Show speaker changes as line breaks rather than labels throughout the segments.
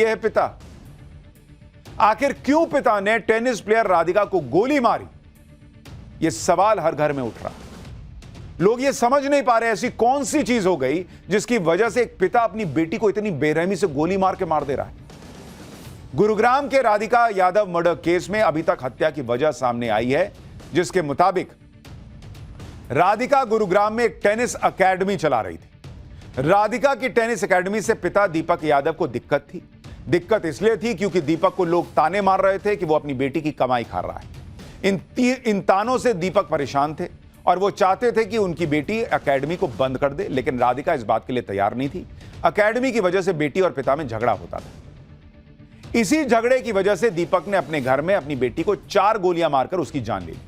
यह है पिता। आखिर क्यों पिता ने टेनिस प्लेयर राधिका को गोली मारी, यह सवाल हर घर में उठ रहा। लोग यह समझ नहीं पा रहे ऐसी कौन सी चीज हो गई जिसकी वजह से एक पिता अपनी बेटी को इतनी बेरहमी से गोली मार के मार दे रहा है। गुरुग्राम के राधिका यादव मर्डर केस में अभी तक हत्या की वजह सामने आई है, जिसके मुताबिक राधिका गुरुग्राम में एक टेनिस अकेडमी चला रही थी। राधिका की टेनिस अकेडमी से पिता दीपक यादव को दिक्कत थी। दिक्कत इसलिए थी क्योंकि दीपक को लोग ताने मार रहे थे कि वो अपनी बेटी की कमाई खा रहा है। इन तानों से दीपक परेशान थे और वो चाहते थे कि उनकी बेटी अकेडमी को बंद कर दे, लेकिन राधिका इस बात के लिए तैयार नहीं थी। अकेडमी की वजह से बेटी और पिता में झगड़ा होता था। इसी झगड़े की वजह से दीपक ने अपने घर में अपनी बेटी को 4 गोलियां मारकर उसकी जान ले ली।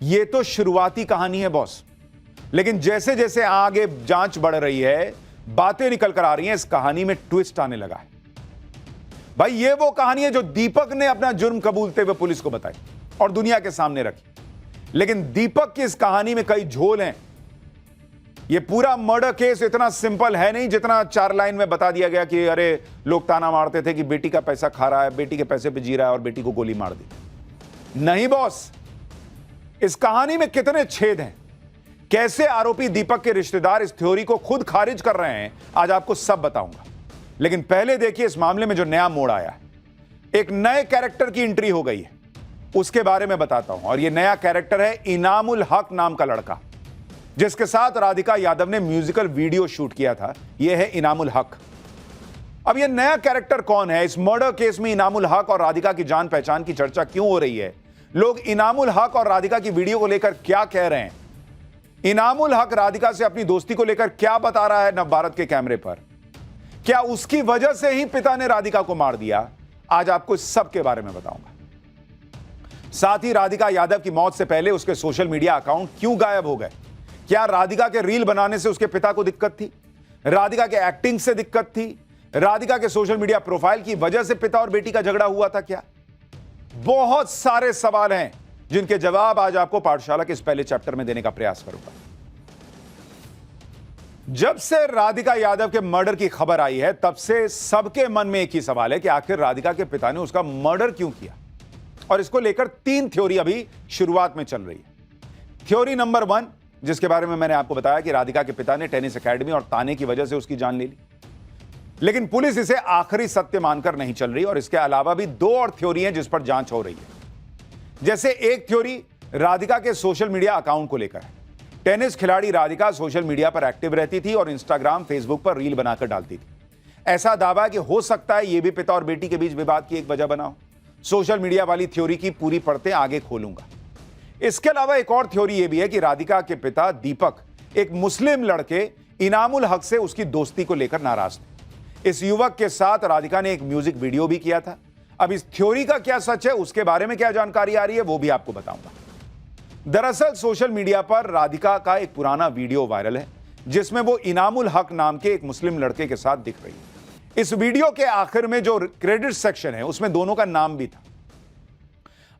यह तो शुरुआती कहानी है बॉस, लेकिन जैसे जैसे आगे जांच बढ़ रही है, बातें निकल कर आ रही हैं, इस कहानी में ट्विस्ट आने लगा है। भाई ये वो कहानी है जो दीपक ने अपना जुर्म कबूलते हुए पुलिस को बताई और दुनिया के सामने रखी। लेकिन दीपक की इस कहानी में कई झोल हैं। यह पूरा मर्डर केस इतना सिंपल है नहीं जितना 4 लाइन में बता दिया गया कि अरे लोग ताना मारते थे कि बेटी का पैसा खा रहा है, बेटी के पैसे पे जी रहा है और बेटी को गोली मार दी। नहीं बॉस, इस कहानी में कितने छेद हैं, कैसे आरोपी दीपक के रिश्तेदार इस थ्योरी को खुद खारिज कर रहे हैं, आज आपको सब बताऊंगा। लेकिन पहले देखिए इस मामले में जो नया मोड़ आया है। एक नए कैरेक्टर की एंट्री हो गई है, उसके बारे में बताता हूं। और यह नया कैरेक्टर है इनामुल हक नाम का लड़का, जिसके साथ राधिका यादव ने म्यूजिकल वीडियो शूट किया था। यह है इनामुल हक। अब यह नया कैरेक्टर कौन है? इस मर्डर केस में इनामुल हक और राधिका की जान पहचान की चर्चा क्यों हो रही है? लोग इनामुल हक और राधिका की वीडियो को लेकर क्या कह रहे हैं? इनामुल हक राधिका से अपनी दोस्ती को लेकर क्या बता रहा है नवभारत के कैमरे पर? क्या उसकी वजह से ही पिता ने राधिका को मार दिया? आज आपको इस सब के बारे में बताऊंगा। साथ ही राधिका यादव की मौत से पहले उसके सोशल मीडिया अकाउंट क्यों गायब हो गए? क्या राधिका के रील बनाने से उसके पिता को दिक्कत थी? राधिका के एक्टिंग से दिक्कत थी? राधिका के सोशल मीडिया प्रोफाइल की वजह से पिता और बेटी का झगड़ा हुआ था क्या? बहुत सारे सवाल हैं जिनके जवाब आज आपको पाठशाला के इस पहले चैप्टर में देने का प्रयास करूंगा। जब से राधिका यादव के मर्डर की खबर आई है, तब से सबके मन में एक ही सवाल है कि आखिर राधिका के पिता ने उसका मर्डर क्यों किया? और इसको लेकर 3 थ्योरी अभी शुरुआत में चल रही है। थ्योरी नंबर 1, जिसके बारे में मैंने आपको बताया कि राधिका के पिता ने टेनिस अकेडमी और ताने की वजह से उसकी जान ले ली, लेकिन पुलिस इसे आखिरी सत्य मानकर नहीं चल रही। और इसके अलावा भी 2 और थ्योरी हैं जिस पर जांच हो रही है। जैसे एक थ्योरी राधिका के सोशल मीडिया अकाउंट को लेकर है। टेनिस खिलाड़ी राधिका सोशल मीडिया पर एक्टिव रहती थी और इंस्टाग्राम, फेसबुक पर रील बनाकर डालती थी। ऐसा दावा है कि हो सकता है यह भी पिता और बेटी के बीच विवाद की एक वजह बना हो। सोशल मीडिया वाली थ्योरी की पूरी परतें आगे खोलूंगा। इसके अलावा एक और थ्योरी यह भी है कि राधिका के पिता दीपक एक मुस्लिम लड़के इनामुल हक से उसकी दोस्ती को लेकर नाराज थे। इस युवक के साथ राधिका ने एक म्यूजिक वीडियो भी किया था। अब इस थ्योरी का क्या सच है, उसके बारे में क्या जानकारी आ रही है, वो भी आपको बताऊंगा। दरअसल सोशल मीडिया पर राधिका का एक पुराना वीडियो वायरल है, जिसमें वो इनामुल हक नाम के एक मुस्लिम लड़के के साथ दिख रही है। इस वीडियो के आखिर में जो क्रेडिट सेक्शन है, उसमें दोनों का नाम भी था।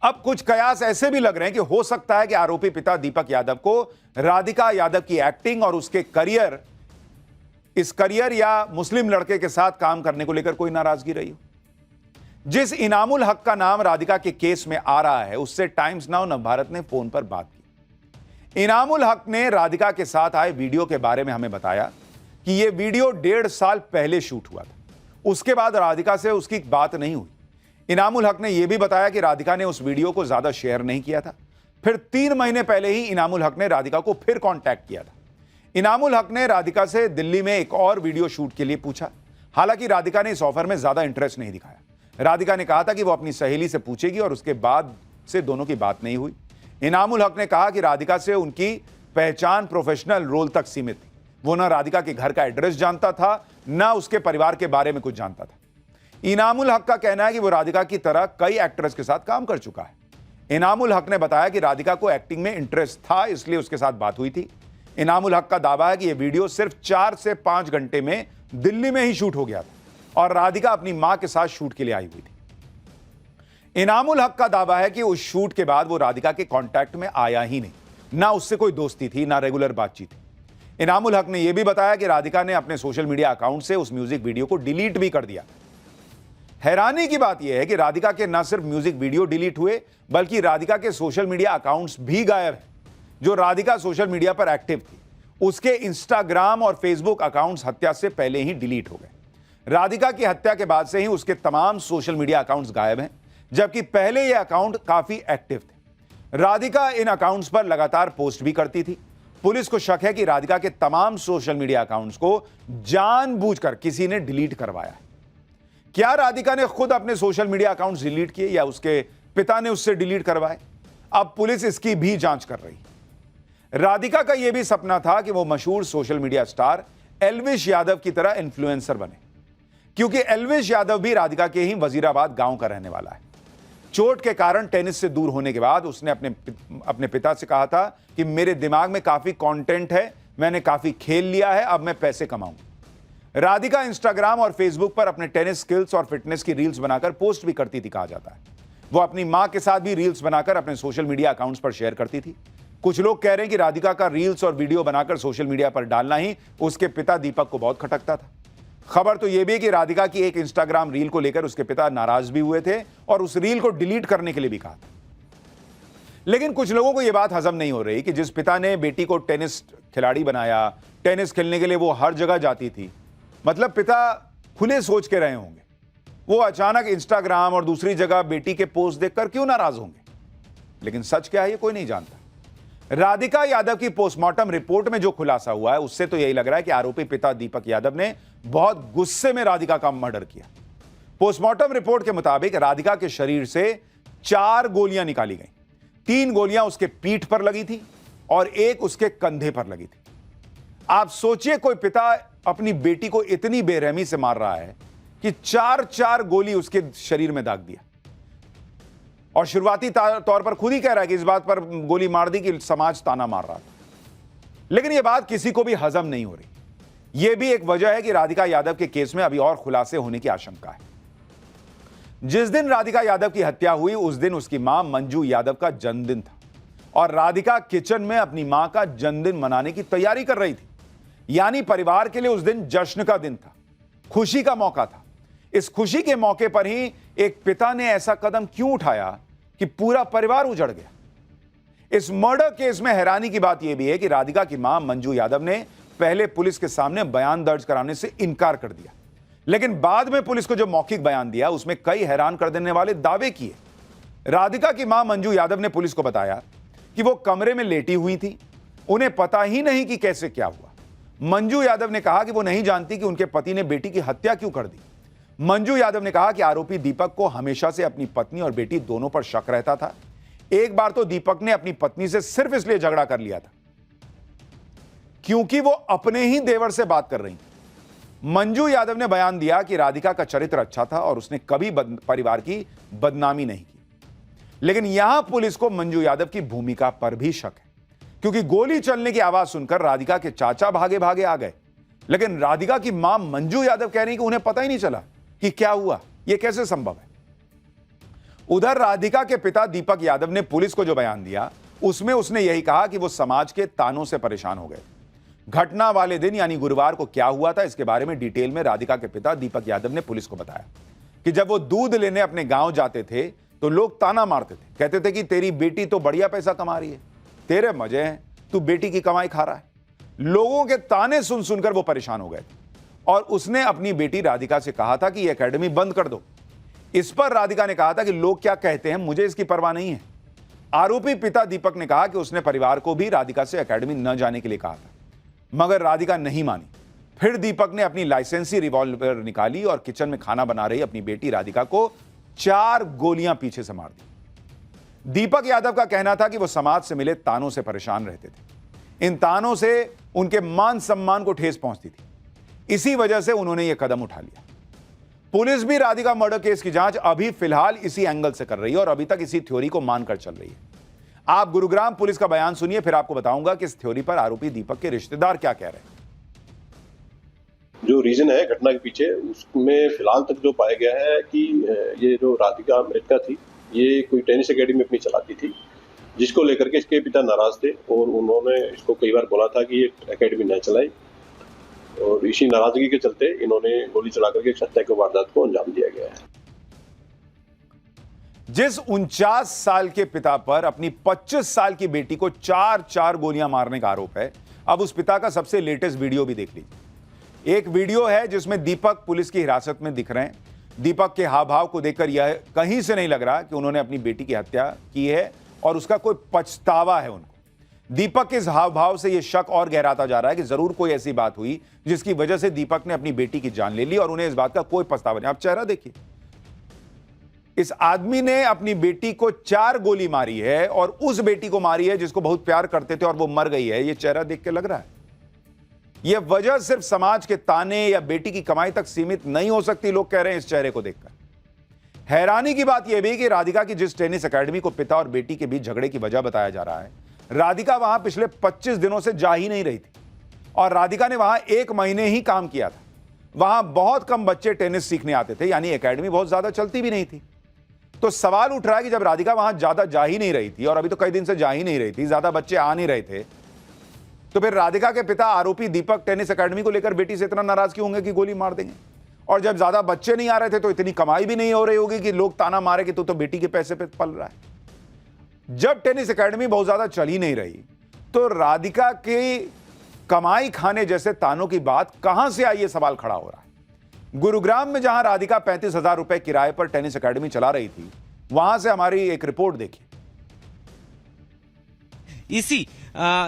अब कुछ कयास ऐसे भी लग रहे हैं कि हो सकता है कि आरोपी पिता दीपक यादव को राधिका यादव की एक्टिंग और उसके करियर या मुस्लिम लड़के के साथ काम करने को लेकर कोई नाराजगी रही हो। जिस इनामुल हक का नाम राधिका के केस में आ रहा है, उससे टाइम्स नाउ नवभारत ने फोन पर बात की। इनामुल हक ने राधिका के साथ आए वीडियो के बारे में हमें बताया कि यह वीडियो 1.5 साल पहले शूट हुआ था। उसके बाद राधिका से उसकी बात नहीं हुई। इनामुल हक ने यह भी बताया कि राधिका ने उस वीडियो को ज्यादा शेयर नहीं किया था। फिर 3 महीने पहले ही इनामुल हक ने राधिका को फिर कांटेक्ट किया था। इनामुल हक ने राधिका से दिल्ली में एक और वीडियो शूट के लिए पूछा। हालांकि राधिका ने इस ऑफर में ज्यादा इंटरेस्ट नहीं दिखाया। राधिका ने कहा था कि वो अपनी सहेली से पूछेगी और उसके बाद से दोनों की बात नहीं हुई। इनामुल हक ने कहा कि राधिका से उनकी पहचान प्रोफेशनल रोल तक सीमित थी। वो ना राधिका के घर का एड्रेस जानता था, ना उसके परिवार के बारे में कुछ जानता था। इनामुल हक का कहना है कि वो राधिका की तरह कई एक्ट्रेस के साथ काम कर चुका है। इनामुल हक ने बताया कि राधिका को एक्टिंग में इंटरेस्ट था, इसलिए उसके साथ बात हुई थी। इनामुल हक का दावा है कि यह वीडियो सिर्फ 4 से 5 घंटे में दिल्ली में ही शूट हो गया था और राधिका अपनी मां के साथ शूट के लिए आई हुई थी। इनामुल हक का दावा है कि उस शूट के बाद वो राधिका के कांटेक्ट में आया ही नहीं, ना उससे कोई दोस्ती थी, ना रेगुलर बातचीत थी। इनामुल हक ने यह भी बताया कि राधिका ने अपने सोशल मीडिया अकाउंट से उस म्यूजिक वीडियो को डिलीट भी कर दिया। हैरानी की बात यह है कि राधिका के न सिर्फ म्यूजिक वीडियो डिलीट हुए, बल्कि राधिका के सोशल मीडिया अकाउंट्स भी गायब हैं। जो राधिका सोशल मीडिया पर एक्टिव थी, उसके इंस्टाग्राम और फेसबुक अकाउंट्स हत्या से पहले ही डिलीट हो गए। राधिका की हत्या के बाद से ही उसके तमाम सोशल मीडिया अकाउंट्स गायब हैं, जबकि पहले ये अकाउंट काफी एक्टिव थे। राधिका इन अकाउंट्स पर लगातार पोस्ट भी करती थी। पुलिस को शक है कि राधिका के तमाम सोशल मीडिया अकाउंट्स को जानबूझकर किसी ने डिलीट करवाया है। क्या राधिका ने खुद अपने सोशल मीडिया अकाउंट्स डिलीट किए या उसके पिता ने उससे डिलीट करवाए? अब पुलिस इसकी भी जांच कर रही है। राधिका का यह भी सपना था कि वो मशहूर social media star Elvish Yadav की तरह इन्फ्लुएंसर बने, क्योंकि एल्विश यादव भी राधिका के ही वजीराबाद गांव का रहने वाला है। चोट के कारण टेनिस से दूर होने के बाद उसने अपने पिता से कहा था कि मेरे दिमाग में काफी कंटेंट है, मैंने काफी खेल लिया है, अब मैं पैसे कमाऊंगा। राधिका इंस्टाग्राम और फेसबुक पर अपने टेनिस स्किल्स और फिटनेस की रील्स बनाकर पोस्ट भी करती थी, कहा जाता है। वो अपनी मां के साथ भी रील्स बनाकर अपने सोशल मीडिया अकाउंट्स पर शेयर करती थी। कुछ लोग कह रहे हैं कि राधिका का रील्स और वीडियो बनाकर सोशल मीडिया पर डालना ही उसके पिता दीपक को बहुत खटकता था। खबर तो यह भी है कि राधिका की एक इंस्टाग्राम रील को लेकर उसके पिता नाराज भी हुए थे और उस रील को डिलीट करने के लिए भी कहा था। लेकिन कुछ लोगों को यह बात हजम नहीं हो रही कि जिस पिता ने बेटी को टेनिस खिलाड़ी बनाया, टेनिस खेलने के लिए वो हर जगह जाती थी, मतलब पिता खुले सोच के रहे होंगे, वो अचानक इंस्टाग्राम और दूसरी जगह बेटी के पोस्ट देखकर क्यों नाराज होंगे? लेकिन सच क्या है ये कोई नहीं जानता। राधिका यादव की पोस्टमार्टम रिपोर्ट में जो खुलासा हुआ है, उससे तो यही लग रहा है कि आरोपी पिता दीपक यादव ने बहुत गुस्से में राधिका का मर्डर किया। पोस्टमार्टम रिपोर्ट के मुताबिक राधिका के शरीर से 4 गोलियां निकाली गई। 3 गोलियां उसके पीठ पर लगी थी और एक उसके कंधे पर लगी थी। आप सोचिए, कोई पिता अपनी बेटी को इतनी बेरहमी से मार रहा है कि 4 गोली उसके शरीर में दाग दिया, और शुरुआती तौर पर खुद ही कह रहा है कि इस बात पर गोली मार दी कि समाज ताना मार रहा था। लेकिन यह बात किसी को भी हजम नहीं हो रही। यह भी एक वजह है कि राधिका यादव के केस में अभी और खुलासे होने की आशंका है। जिस दिन राधिका यादव की हत्या हुई, उस दिन उसकी मां मंजू यादव का जन्मदिन था और राधिका किचन में अपनी मां का जन्मदिन मनाने की तैयारी कर रही थी। यानी परिवार के लिए उस दिन जश्न का दिन था, खुशी का मौका था। इस खुशी के मौके पर ही एक पिता ने ऐसा कदम क्यों उठाया कि पूरा परिवार उजड़ गया? इस मर्डर केस में हैरानी की बात यह भी है कि राधिका की मां मंजू यादव ने पहले पुलिस के सामने बयान दर्ज कराने से इनकार कर दिया, लेकिन बाद में पुलिस को जो मौखिक बयान दिया उसमें कई हैरान कर देने वाले दावे किए। राधिका की मां मंजू यादव ने पुलिस को बताया कि वो कमरे में लेटी हुई थी, उन्हें पता ही नहीं कि कैसे क्या हुआ। मंजू यादव ने कहा कि वो नहीं जानती कि उनके पति ने बेटी की हत्या क्यों कर दी। मंजू यादव ने कहा कि आरोपी दीपक को हमेशा से अपनी पत्नी और बेटी दोनों पर शक रहता था। एक बार तो दीपक ने अपनी पत्नी से सिर्फ इसलिए झगड़ा कर लिया था क्योंकि वो अपने ही देवर से बात कर रही थी। मंजू यादव ने बयान दिया कि राधिका का चरित्र अच्छा था और उसने कभी परिवार की बदनामी नहीं की। लेकिन यहां पुलिस को मंजू यादव की भूमिका पर भी शक है, क्योंकि गोली चलने की आवाज सुनकर राधिका के चाचा भागे भागे आ गए, लेकिन राधिका की मां मंजू यादव कह रही कि उन्हें पता ही नहीं चला कि क्या हुआ। यह कैसे संभव है? उधर राधिका के पिता दीपक यादव ने पुलिस को जो बयान दिया उसमें उसने यही कहा कि वो समाज के तानों से परेशान हो गए। घटना वाले दिन यानी गुरुवार को क्या हुआ था, इसके बारे में डिटेल में राधिका के पिता दीपक यादव ने पुलिस को बताया कि जब वो दूध लेने अपने गांव जाते थे तो लोग ताना मारते थे, कहते थे कि तेरी बेटी तो बढ़िया पैसा कमा रही है, तेरे मजे हैं, तू बेटी की कमाई खा रहा है। लोगों के ताने सुन सुनकर वो परेशान हो गए थे और उसने अपनी बेटी राधिका से कहा था कि ये एकेडमी बंद कर दो। इस पर राधिका ने कहा था कि लोग क्या कहते हैं, मुझे इसकी परवाह नहीं है। आरोपी पिता दीपक ने कहा कि उसने परिवार को भी राधिका से एकेडमी न जाने के लिए कहा था, मगर राधिका नहीं मानी। फिर दीपक ने अपनी लाइसेंसी रिवॉल्वर निकाली और किचन में खाना बना रही अपनी बेटी राधिका को 4 गोलियां पीछे से मार दी। दीपक यादव का कहना था कि वो समाज से मिले तानों से परेशान रहते थे। इन तानों से उनके मान सम्मान को ठेस पहुंचती थी, इसी वजह से उन्होंने यह कदम उठा लिया। पुलिस भी राधिका मर्डर केस की जांच अभी फिलहाल इसी एंगल से कर रही है और अभी तक इसी थ्योरी को मानकर चल रही है। आप गुरुग्राम पुलिस का बयान सुनिए, फिर आपको बताऊंगा कि इस थ्योरी पर आरोपी दीपक के रिश्तेदार क्या कह रहे हैं।
जो रीजन है घटना के पीछे, उसमें फिलहाल तक जो पाया गया है कि ये जो राधिका मृतका थी, ये कोई टेनिस एकेडमी अपनी चलाती थी, जिसको लेकर के इसके पिता नाराज थे और उन्होंने इसको कई बार बोला था कि ये एकेडमी न चलाए, और इसी नाराजगी के चलते इन्होंने गोली चला करके हत्या की वारदात को अंजाम दिया गया है।
जिस 49 साल के पिता पर अपनी 25 साल की बेटी को 4 गोलियां मारने का आरोप है, अब उस पिता का सबसे लेटेस्ट वीडियो भी देख लीजिए। एक वीडियो है जिसमें दीपक पुलिस की हिरासत में दिख रहे हैं। दीपक के हाव भाव को देखकर यह कहीं से नहीं लग रहा कि उन्होंने अपनी बेटी की हत्या की है और उसका कोई पछतावा है उनको। दीपक के इस हाव भाव से यह शक और गहराता जा रहा है कि जरूर कोई ऐसी बात हुई जिसकी वजह से दीपक ने अपनी बेटी की जान ले ली और उन्हें इस बात का कोई पछतावा नहीं। आप चेहरा देखिए, इस आदमी ने अपनी बेटी को 4 गोली मारी है और उस बेटी को मारी है जिसको बहुत प्यार करते थे और वो मर गई है। यह चेहरा देख के लग रहा है। यह वजह सिर्फ समाज के ताने या बेटी की कमाई तक सीमित नहीं हो सकती, लोग कह रहे हैं इस चेहरे को देखकर। हैरानी की बात यह भी कि राधिका की जिस टेनिस एकेडमी को पिता और बेटी के बीच झगड़े की वजह बताया जा रहा है, राधिका वहां पिछले 25 दिनों से जा ही नहीं रही थी और राधिका ने वहां 1 महीने ही काम किया था। वहां बहुत कम बच्चे टेनिस सीखने आते थे, यानी एकेडमी बहुत ज्यादा चलती भी नहीं थी। तो सवाल उठ रहा है कि जब राधिका वहां ज्यादा जा ही नहीं रही थी और अभी तो कई दिन से जा ही नहीं रही थी, ज्यादा बच्चे आ नहीं रहे थे, तो फिर राधिका के पिता आरोपी दीपक टेनिस एकेडमी को लेकर बेटी से इतना नाराज क्यों होंगे कि गोली मार देंगे? और जब ज्यादा बच्चे नहीं आ रहे थे तो इतनी कमाई भी नहीं हो रही होगी कि लोग ताना मारे कि तू तो बेटी के पैसे पे पल रहा है। जब टेनिस एकेडमी बहुत ज्यादा चल ही नहीं रही तो राधिका की कमाई खाने जैसे तानों की बात कहां से आई, ये सवाल खड़ा हो रहा है। गुरुग्राम में जहां राधिका 35,000 रुपए किराए पर टेनिस एकेडमी चला रही थी, वहां से हमारी एक रिपोर्ट देखिए।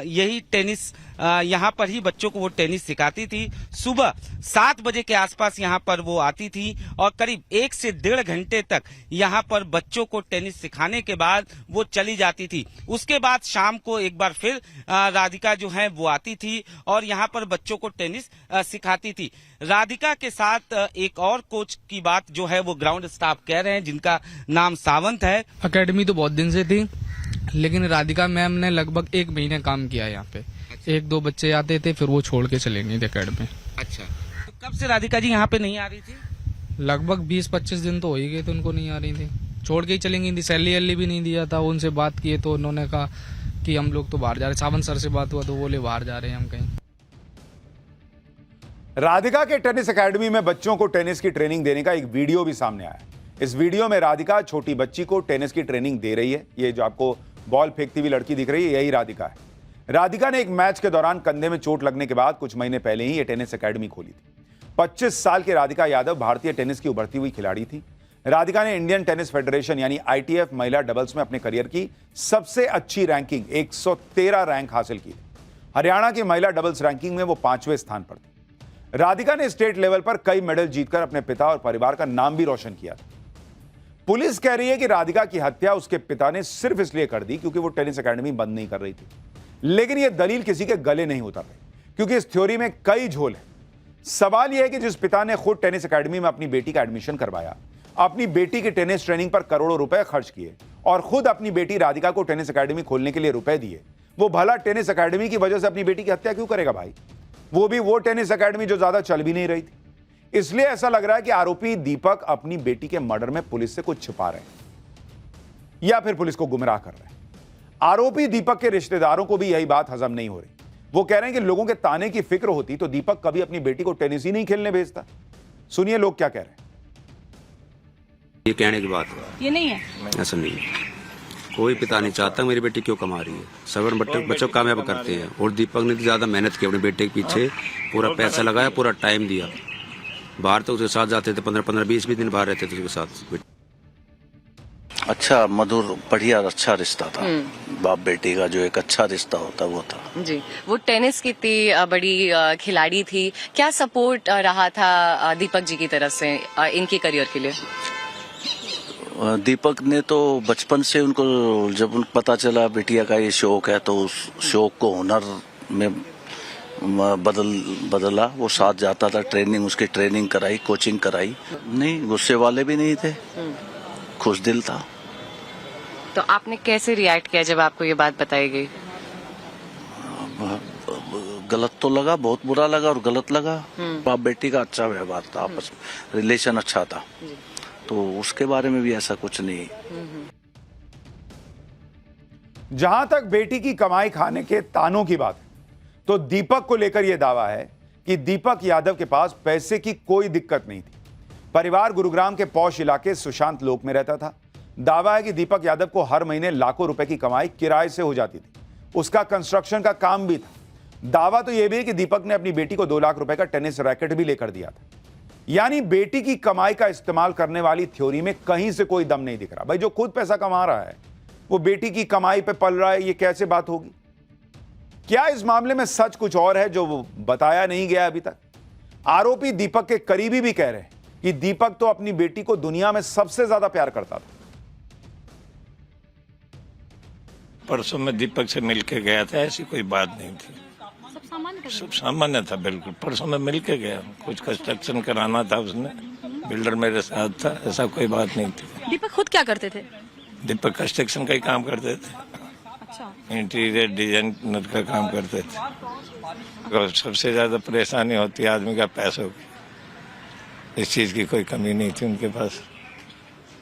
यही टेनिस यहाँ पर ही बच्चों को वो टेनिस सिखाती थी। सुबह 7 बजे के आसपास यहाँ पर वो आती थी और करीब 1 से 1.5 घंटे तक यहाँ पर बच्चों को टेनिस सिखाने के बाद वो चली जाती थी। उसके बाद शाम को एक बार फिर राधिका जो है वो आती थी और यहाँ पर बच्चों को टेनिस सिखाती थी। राधिका के साथ एक और कोच की बात जो है वो ग्राउंड स्टाफ कह रहे हैं, जिनका नाम सावंत है।
एकेडमी तो बहुत दिन से थी, लेकिन राधिका मैम ने लगभग 1 महीने काम किया यहाँ पे। 1-2 बच्चे आते थे, फिर वो छोड़ के चले गए थे एकेडमी।
अच्छा, तो कब से राधिका जी यहाँ पे नहीं आ रही थी?
लगभग 20-25 दिन तो हो ही गए थे उनको नहीं आ रही थी, छोड़ के ही चली गई थी। सैलरी भी नहीं दिया था। उनसे बात किए तो उन्होंने कहा कि हम लोग तो बाहर जा रहे। सावंत सर से बात हुआ तो बोले बाहर जा रहे हैं हम कहीं।
राधिका के टेनिस एकेडमी में बच्चों को टेनिस की ट्रेनिंग देने का एक वीडियो भी सामने आया। इस वीडियो में राधिका छोटी बच्ची को टेनिस की ट्रेनिंग दे रही है। ये जो आपको बॉल फेंकती हुई लड़की दिख रही है, यही राधिका है। राधिका ने एक मैच के दौरान कंधे में चोट लगने के बाद कुछ महीने पहले ही ये टेनिस एकेडमी खोली थी। 25 साल की राधिका यादव भारतीय टेनिस की उभरती हुई खिलाड़ी थी। राधिका ने इंडियन टेनिस फेडरेशन यानी ITF महिला डबल्स में अपने करियर की सबसे अच्छी रैंकिंग 113 रैंक हासिल की। हरियाणा की महिला डबल्स रैंकिंग में वो 5वें स्थान पर थी। राधिका ने स्टेट लेवल पर कई मेडल जीतकर अपने पिता और परिवार का नाम भी रोशन किया था। पुलिस कह रही है कि राधिका की हत्या उसके पिता ने सिर्फ इसलिए कर दी क्योंकि वो टेनिस एकेडमी बंद नहीं कर रही थी। लेकिन यह दलील किसी के गले नहीं उतर रही, क्योंकि इस थ्योरी में कई झोल है। सवाल यह है कि जिस पिता ने खुद टेनिस एकेडमी में अपनी बेटी का एडमिशन करवाया, अपनी बेटी की टेनिस ट्रेनिंग पर करोड़ों रुपए खर्च किए और खुद अपनी बेटी राधिका को टेनिस एकेडमी खोलने के लिए रुपए दिए, वो भला टेनिस एकेडमी की वजह से अपनी बेटी की हत्या क्यों करेगा भाई? वो भी वो टेनिस एकेडमी जो ज्यादा चल भी नहीं रही थी। इसलिए ऐसा लग रहा है कि आरोपी दीपक अपनी बेटी के मर्डर में पुलिस से कुछ छिपा रहे हैं या फिर पुलिस को गुमराह कर रहे हैं। आरोपी दीपक के रिश्तेदारों को भी यही बात हजम नहीं हो रही। वो कह रहे हैं कि लोगों के ताने की फिक्र होती तो दीपक कभी अपनी बेटी को टेनिस ही नहीं खेलने भेजता। सुनिए लोग क्या कह रहे हैं।
ये कहने की बात है,
ये नहीं है,
ऐसा नहीं है। कोई पिता नहीं चाहता मेरी बेटी क्यों कमा रही है। सबर बच्चों को कामयाब करते हैं और दीपक ने ज्यादा मेहनत की अपने बेटे के पीछे, पूरा पैसा लगाया, पूरा टाइम दिया। बाहर तो उसके साथ जाते थे, 15-15, 20-20 दिन बाहर रहते थे उसके साथ।
अच्छा, मधुर, बढ़िया, अच्छा रिश्ता था। बाप बेटी का जो एक अच्छा रिश्ता होता वो था
जी। वो टेनिस की इतनी बड़ी खिलाड़ी थी, क्या सपोर्ट रहा था दीपक जी की तरफ से इनके करियर के लिए?
दीपक ने तो बचपन से उनको, जब उनको पता चला बेटिया का ये शौक है तो उस शौक को हुनर में बदला। वो साथ जाता था, उसकी ट्रेनिंग कराई, कोचिंग कराई। नहीं, गुस्से वाले भी नहीं थे, खुश दिल था।
तो आपने कैसे रिएक्ट किया जब आपको ये बात बताई गई?
गलत तो लगा, बहुत बुरा लगा और गलत लगा। बाप बेटी का अच्छा व्यवहार था, आपस में रिलेशन अच्छा था, तो उसके बारे में भी ऐसा कुछ नहीं।
जहां तक बेटी की कमाई खाने के तानों की बात है, तो दीपक को लेकर यह दावा है कि दीपक यादव के पास पैसे की कोई दिक्कत नहीं थी। परिवार गुरुग्राम के पौष इलाके सुशांत लोक में रहता था। दावा है कि दीपक यादव को हर महीने लाखों रुपए की कमाई किराए से हो जाती थी। उसका कंस्ट्रक्शन का काम भी था। दावा तो यह भी है कि दीपक ने अपनी बेटी को 2 लाख रुपए का टेनिस रैकेट भी लेकर दिया था। यानी बेटी की कमाई का इस्तेमाल करने वाली थ्योरी में कहीं से कोई दम नहीं दिख रहा। भाई, जो खुद पैसा कमा रहा है वो बेटी की कमाई पे पल रहा है, ये कैसे बात होगी? क्या इस मामले में सच कुछ और है जो बताया नहीं गया अभी तक? आरोपी दीपक के करीबी भी कह रहे हैं कि दीपक तो अपनी बेटी को दुनिया में सबसे ज्यादा प्यार करता था।
परसों मैं दीपक से मिलके गया था, ऐसी कोई बात नहीं थी, सब सामान्य था बिल्कुल। परसों मैं मिलके गया, कुछ कंस्ट्रक्शन कराना था, उसने बिल्डर मेरे साथ था, ऐसा कोई बात नहीं थी।
दीपक खुद क्या करते थे?
दीपक कंस्ट्रक्शन का ही काम करते थे।
अच्छा।
इंटीरियर डिजाइनर का काम करते थे। और सबसे ज्यादा परेशानी होती है आदमी का पैसों की। इस चीज की कोई कमी नहीं थी उनके पास,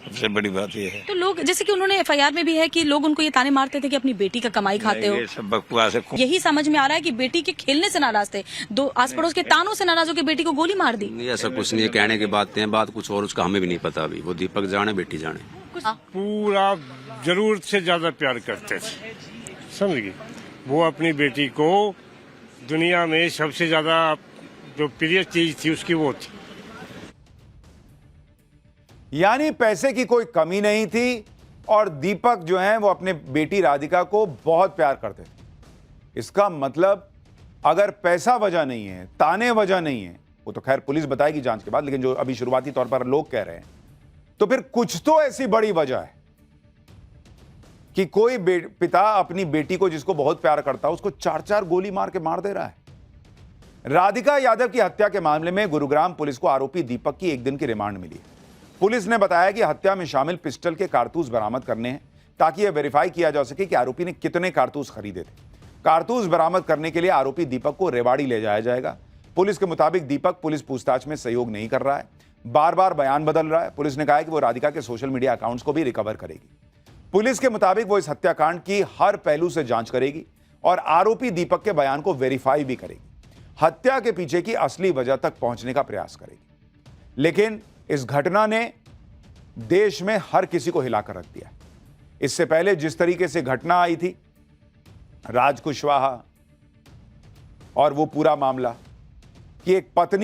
सबसे बड़ी बात यह है।
तो लोग, जैसे कि उन्होंने एफआईआर में भी है कि लोग उनको ये ताने मारते थे कि अपनी बेटी का कमाई खाते हो।
ये सब बकवास है।
यही समझ में आ रहा है कि बेटी के खेलने से नाराज थे, दो आस पड़ोस के तानों से नाराज होकर बेटी को गोली मार दी।
नहीं, ऐसा कुछ नहीं है, कहने की बातें हैं, बात कुछ और, उसका हमें भी नहीं पता अभी। वो दीपक जाने, बेटी जाने।
पूरा जरूरत से ज्यादा प्यार करते थे, समझ गए। वो अपनी बेटी को दुनिया में सबसे ज्यादा जो प्रिय चीज थी उसकी वो थी।
यानी पैसे की कोई कमी नहीं थी और दीपक जो है वो अपने बेटी राधिका को बहुत प्यार करते थे। इसका मतलब अगर पैसा वजह नहीं है, ताने वजह नहीं है, वो तो खैर पुलिस बताएगी जांच के बाद, लेकिन जो अभी शुरुआती तौर पर लोग कह रहे हैं, तो फिर कुछ तो ऐसी बड़ी वजह है कि कोई पिता अपनी बेटी को जिसको बहुत प्यार करता है उसको 4-4 गोली मार के मार दे रहा है। राधिका यादव की हत्या के मामले में गुरुग्राम पुलिस को आरोपी दीपक की 1 दिन की रिमांड मिली है। पुलिस ने बताया कि हत्या में शामिल पिस्टल के कारतूस बरामद करने हैं ताकि यह वेरीफाई किया जा सके कि आरोपी ने कितने कारतूस खरीदे थे। कारतूस बरामद करने के लिए आरोपी दीपक को रेवाड़ी ले जाया जाएगा। पुलिस के मुताबिक दीपक पुलिस पूछताछ में सहयोग नहीं कर रहा है, बार बार बयान बदल रहा है। पुलिस ने कहा है कि वो राधिका के सोशल मीडिया अकाउंट्स को भी रिकवर करेगी। पुलिस के मुताबिक वो इस हत्याकांड की हर पहलू से जांच करेगी और आरोपी दीपक के बयान को वेरीफाई भी करेगी। हत्या के पीछे की असली वजह तक पहुंचने का प्रयास करेगी। लेकिन इस घटना ने देश में हर किसी को हिलाकर रख दिया। इससे पहले जिस तरीके से घटना आई थी, राज कुशवाहा और वो पूरा मामला कि एक पत्नी